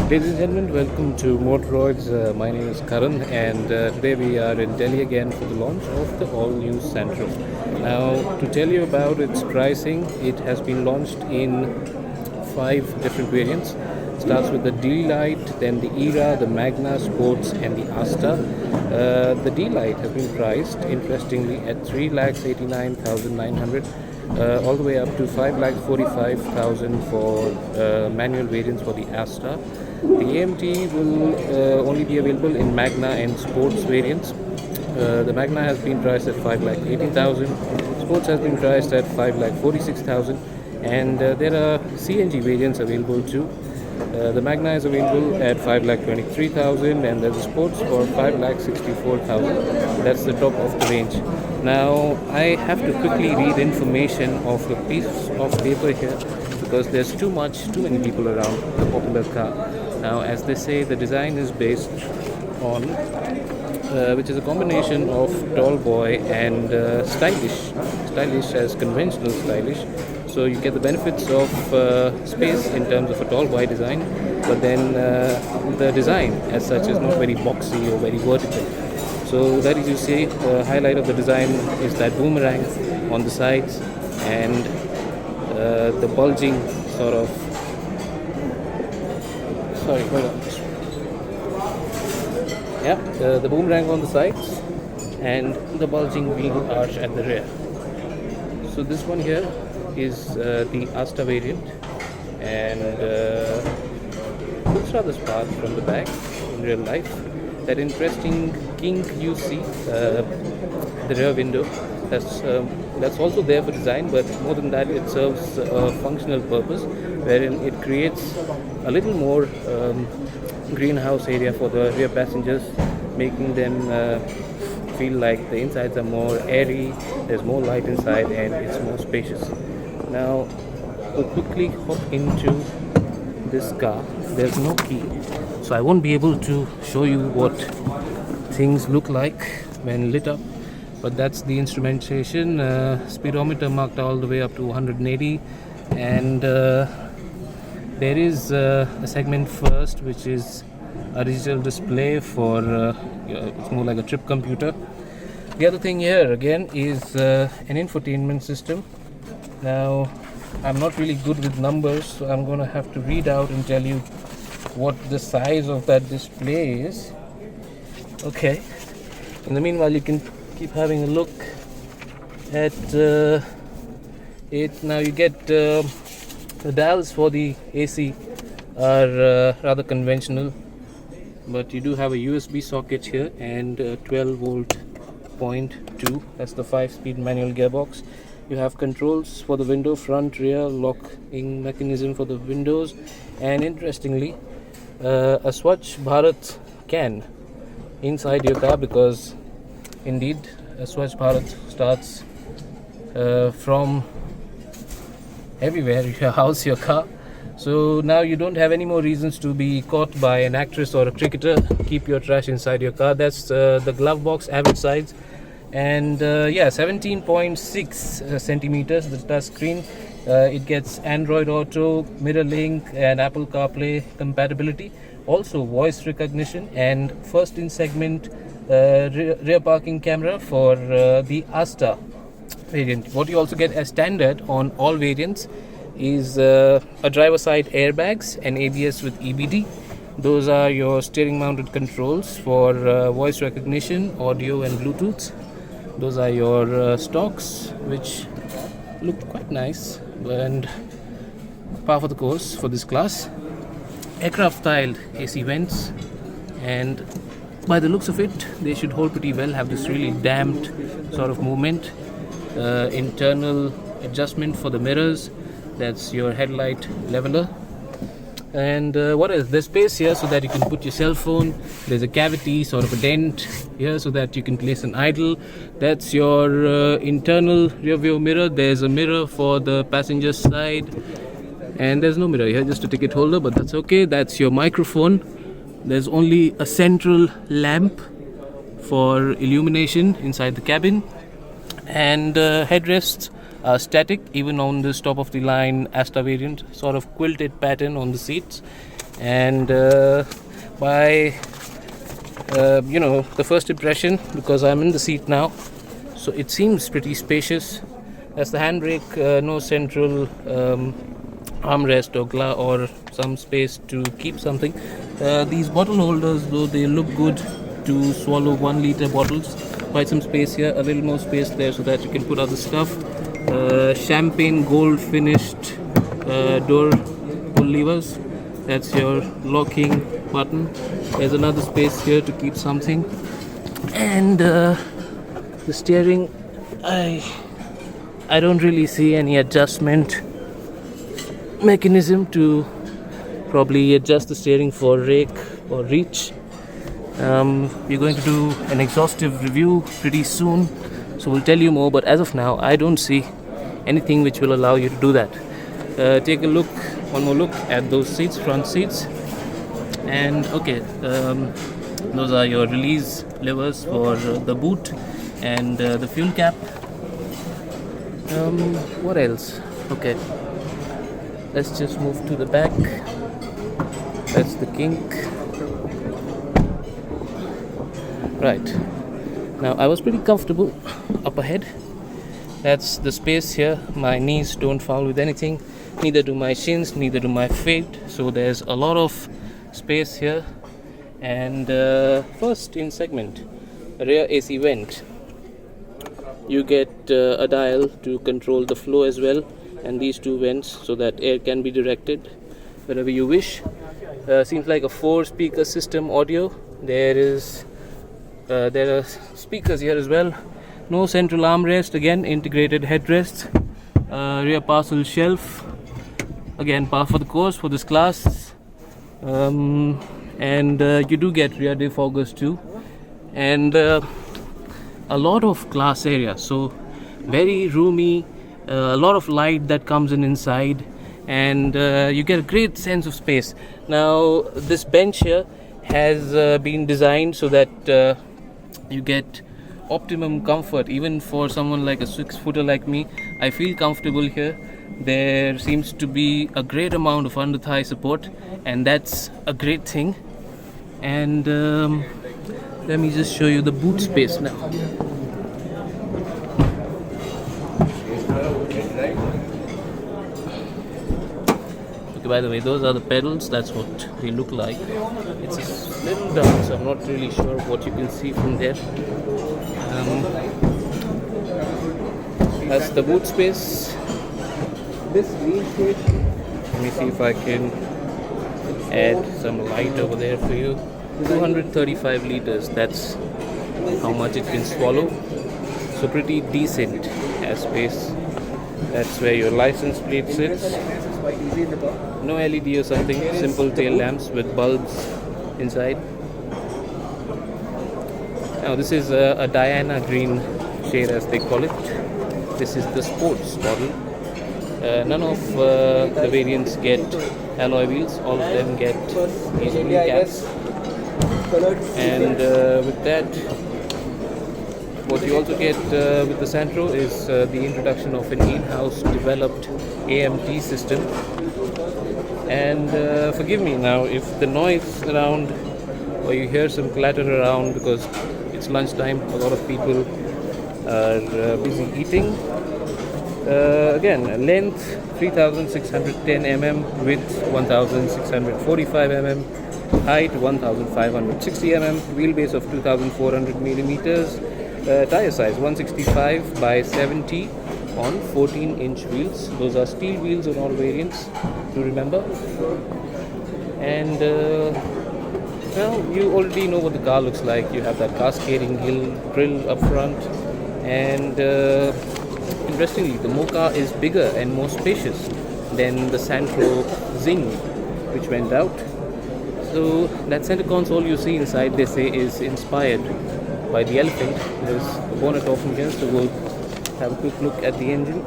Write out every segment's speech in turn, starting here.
Ladies and gentlemen, welcome to Motoroids. My name is Karan, and today we are in Delhi again for the launch of the all-new Santro. Now, to tell you about its pricing, it has been launched in 5 different variants. Starts with the D-Lite, then the Era, the Magna Sports, and the Asta. The D-Lite has been priced, interestingly, at 3,89,900. All the way up to 5,45,000 for manual variants for the Asta. The AMT will only be available in Magna and Sports variants. The Magna has been priced at 5,18,000. Sports has been priced at 5,46,000, and there are CNG variants available too. The Magna is available at 5,23,000, and there's a Sports for 5,64,000. That's the top of the range. Now I have to quickly read information of a piece of paper here because there's too many people around the popular car. Now, as they say, the design is based on which is a combination of tall boy and stylish as conventional stylish. So you get the benefits of space in terms of a tall boy design, but then the design as such is not very boxy or very vertical. So that is, you see, the highlight of the design is that boomerang on the sides and the bulging sort of. Sorry, hold on. Yeah, the boomerang on the sides and the bulging wheel arch at the rear. So this one here is the Asta variant, and looks rather smart from the back in real life. That interesting kink you see, the rear window, that's also there for design, but more than that, it serves a functional purpose wherein it creates a little more greenhouse area for the rear passengers, making them feel like the insides are more airy, there's more light inside, and it's more spacious. Now, to quickly hop into this car, there's no key, so I won't be able to show you what things look like when lit up, but that's the instrumentation. Speedometer marked all the way up to 180, and there is a segment first which is a digital display for it's more like a trip computer. The other thing here again is an infotainment system. Now, I'm not really good with numbers, so I'm going to have to read out and tell you what the size of that display is. Okay, in the meanwhile, you can keep having a look at it. Now you get the dials for the AC are rather conventional, but you do have a USB socket here and 12 volt point 2. That's the 5-speed manual gearbox. You have controls for the window, front, rear, locking mechanism for the windows, and interestingly, a Swachh Bharat can inside your car, because indeed a Swachh Bharat starts from everywhere, your house, your car. So now you don't have any more reasons to be caught by an actress or a cricketer. Keep your trash inside your car. That's the glove box average size, and 17.6 centimeters the touch screen. It gets Android Auto, Mirror Link, and Apple CarPlay compatibility. Also voice recognition, and first in segment rear parking camera for the Asta variant. What you also get as standard on all variants is a driver side airbags and ABS with EBD. Those are your steering mounted controls for voice recognition, audio, and Bluetooth. Those are your stocks, which look quite nice and par for the course for this class. Aircraft styled AC vents, and by the looks of it, they should hold pretty well, have this really damped sort of movement. Internal adjustment for the mirrors, that's your headlight leveler. And what else? There's space here so that you can put your cell phone. There's a cavity, sort of a dent here, so that you can place an idle. That's your internal rear view mirror. There's a mirror for the passenger side, and there's no mirror here, just a ticket holder, but that's okay. That's your microphone. There's only a central lamp for illumination inside the cabin, and headrests static even on this top of the line Asta variant, sort of quilted pattern on the seats. And by the first impression, because I'm in the seat now, so it seems pretty spacious. As the handbrake, no central armrest or some space to keep something. These bottle holders, though they look good to swallow 1 liter bottles, quite some space here, a little more space there so that you can put other stuff. Champagne gold finished door pull levers. That's your locking button. There's another space here to keep something. And the steering, I don't really see any adjustment mechanism to probably adjust the steering for rake or reach. We're going to do an exhaustive review pretty soon, so we'll tell you more, but as of now I don't see anything which will allow you to do that. Take a look, one more look at those seats, front seats. And okay, those are your release levers for the boot and the fuel cap. What else? Okay, let's just move to the back. That's the kink. Right, now I was pretty comfortable up ahead. That's the space here. My knees don't foul with anything, neither do my shins, neither do my feet, so there's a lot of space here. And first in segment, rear AC vent. You get a dial to control the flow as well, and these two vents so that air can be directed wherever you wish. Seems like a 4-speaker system audio. There are speakers here as well. No central armrest, again integrated headrests. Rear parcel shelf, again par for the course for this class. And you do get rear defoggers too, and a lot of glass area, so very roomy, a lot of light that comes in inside, and you get a great sense of space. Now this bench here has been designed so that you get optimum comfort. Even for someone like a 6-footer like me, I feel comfortable here. There seems to be a great amount of under thigh support, and that's a great thing. And let me just show you the boot space now. Okay, by the way, those are the pedals. That's what they look like. It's a little down, so I'm not really sure what you can see from there. That's the boot space. This wheel shape, let me see if I can add some light over there for you. 235 liters, that's how much it can swallow, so pretty decent as space. That's where your license plate sits. No LED or something, simple tail lamps with bulbs inside. Now this is a Diana green shade as they call it. This is the sports model. None of the variants get alloy wheels, all of them get these wheel caps. And with that, what you also get with the Santro is the introduction of an in-house developed AMT system. And forgive me now if the noise around, or you hear some clatter around, because it's lunchtime, a lot of people are busy eating. Again, length 3610 mm, width 1645 mm, height 1560 mm, wheelbase of 2400 millimeters, tire size 165 by 70 on 14-inch wheels. Those are steel wheels on all variants, to remember. And well, you already know what the car looks like. You have that cascading grille up front, and interestingly, the Mocha is bigger and more spacious than the Santro Zing, which went out. So that center console you see inside, they say, is inspired by the elephant. There's the bonnet open here, so we'll have a quick look at the engine.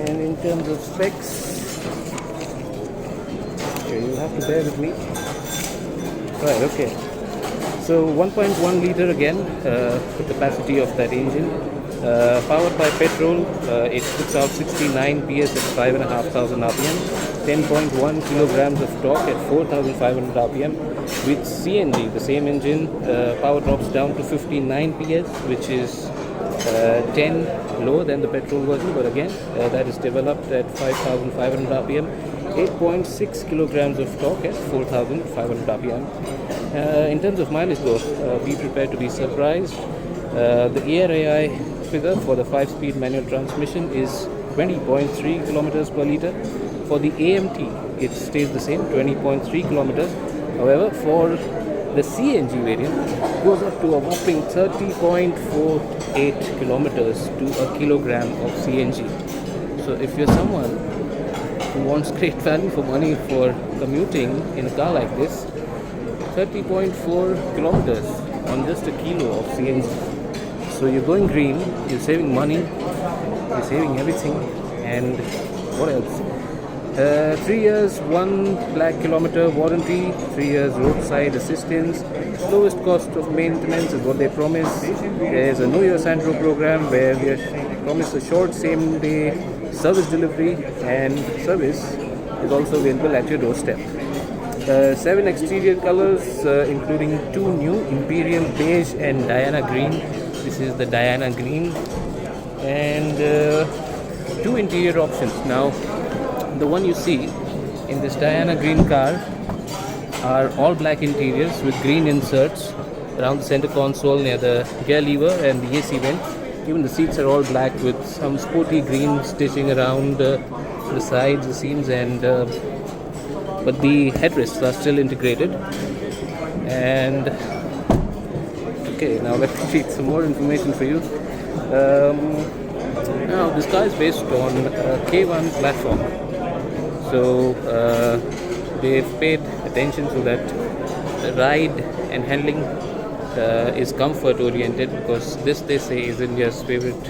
And in terms of specs, okay, you'll have to bear with me. Right, okay. So 1.1 liter again, the capacity of that engine. Powered by petrol, it puts out 69 PS at 5,500 RPM, 10.1 kilograms of torque at 4,500 RPM. With CNG, the same engine, power drops down to 59 PS, which is 10 lower than the petrol version, but again, that is developed at 5,500 RPM, 8.6 kilograms of torque at 4,500 RPM. In terms of mileage though, be prepared to be surprised. The ERAI figure for the 5-speed manual transmission is 20.3 kilometers per liter. For the AMT, it stays the same, 20.3 kilometers. However, for the CNG variant, it goes up to a whopping 30.48 kilometers to a kilogram of CNG. So if you're someone who wants great value for money for commuting in a car like this, 30.4 kilometers on just a kilo of CNG. So you're going green, you're saving money, you're saving everything, and what else? 3 years, 1 lakh kilometer warranty, 3 years roadside assistance, lowest cost of maintenance is what they promise. There's a Know Your Santro program where we promise a short same-day service delivery, and service is also available at your doorstep. 7 exterior colors, including 2 new, Imperial Beige and Diana Green. This is the Diana Green. And 2 interior options. Now, the one you see in this Diana Green car are all black interiors with green inserts around the center console near the gear lever and the AC vent. Even the seats are all black with some sporty green stitching around the sides, the seams, and but the headrests are still integrated. And okay, now let me read some more information for you. Now this car is based on a K1 platform, so they've paid attention so that the ride and handling is comfort oriented, because this, they say, is India's favorite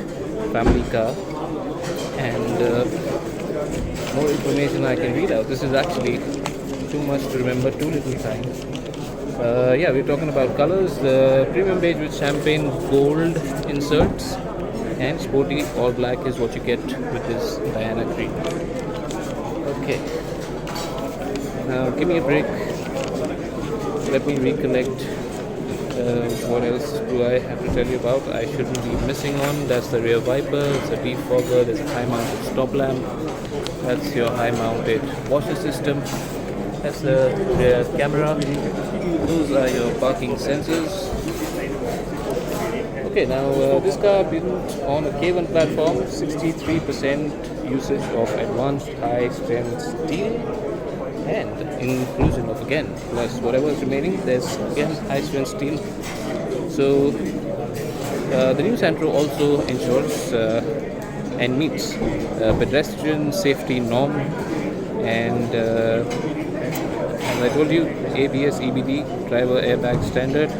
family car. And more information I can read out. This is actually too much to remember, too little time. Yeah, we're talking about colors. The premium beige with champagne gold inserts, and sporty all black is what you get with this Diana Green. Okay, now give me a break. Let me recollect. What else do I have to tell you about? I shouldn't be missing on. That's the rear wiper, it's a defogger, there's a high-mounted stop lamp, that's your high-mounted washer system, that's the rear camera, those are your parking sensors. Okay, now this car built on a K1 platform, 63% usage of advanced high-strength steel, and inclusion of, again, plus whatever is remaining, there's again high-strength steel. So the new Santro also ensures and meets pedestrian safety norm, and as I told you, ABS, EBD, driver airbag standard,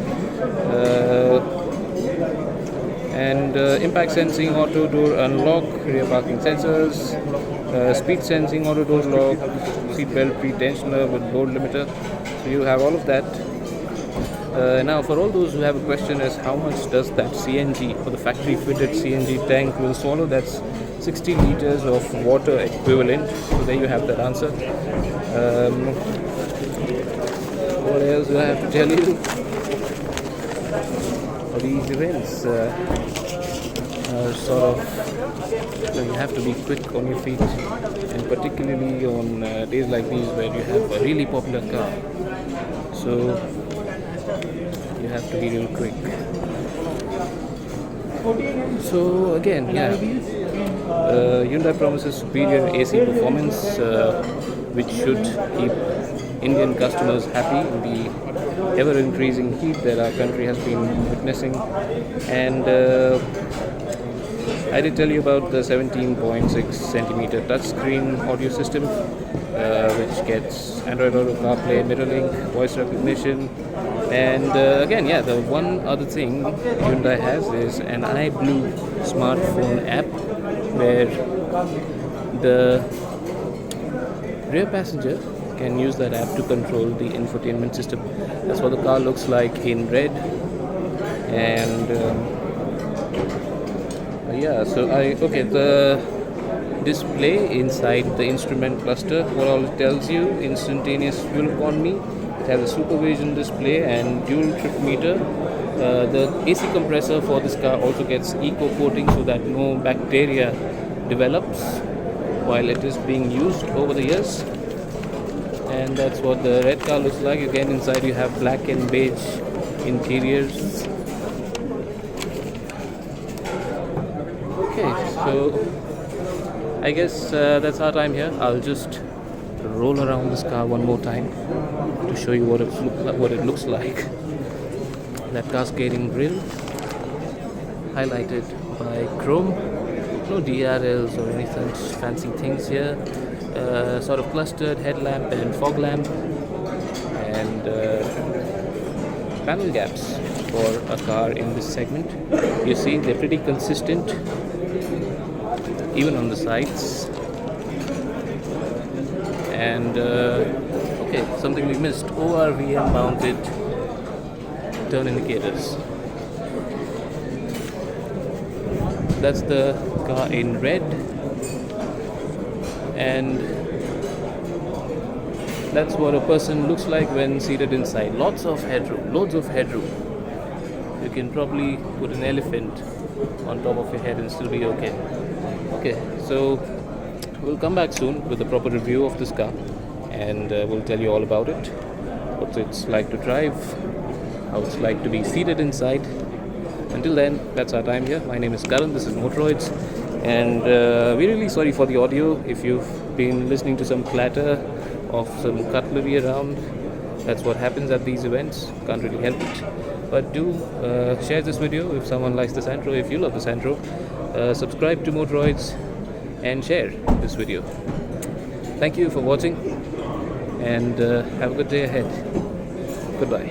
and impact sensing, auto door unlock, rear parking sensors, speed sensing, auto door lock, seat belt pre-tensioner with load limiter. So you have all of that. Now, for all those who have a question as how much does that CNG, or the factory fitted CNG tank will swallow, that's 60 liters of water equivalent. So there you have that answer. What else do I have to tell you? These events are sort of, you have to be quick on your feet, and particularly on days like these where you have a really popular car. So you have to be real quick. So again, yeah, Hyundai promises superior AC performance, which should keep Indian customers happy in the ever-increasing heat that our country has been witnessing. And I did tell you about the 17.6 centimeter touchscreen audio system, which gets Android Auto, CarPlay, MirrorLink, voice recognition. And again, yeah, the one other thing Hyundai has is an iBlue smartphone app, where the rear passenger can use that app to control the infotainment system. That's what the car looks like in red. And Yeah, so the display inside the instrument cluster, what all it tells you: instantaneous fuel economy. It has a supervision display and dual trip meter. The AC compressor for this car also gets eco coating so that no bacteria develops while it is being used over the years. And that's what the red car looks like. Again, inside you have black and beige interiors. Okay, so I guess that's our time here. I'll just roll around this car one more time to show you what it looks like. That cascading grille, highlighted by chrome. No DRLs or any such fancy things here. Sort of clustered headlamp and fog lamp, and panel gaps for a car in this segment. You see, they're pretty consistent, even on the sides. And okay, something we missed: ORVM mounted turn indicators. That's the car in red, and that's what a person looks like when seated inside. Lots of headroom. You can probably put an elephant on top of your head and still be okay. Okay, so we'll come back soon with a proper review of this car, and we'll tell you all about it, what it's like to drive, how it's like to be seated inside. Until then, that's our time here. My name is Karan, this is Motoroids, and we're really sorry for the audio. If you've been listening to some clatter of some cutlery around, that's what happens at these events. Can't really help it. But do share this video if someone likes the Santro. If you love the Santro, subscribe to Motoroids and share this video. Thank you for watching, and have a good day ahead. Goodbye.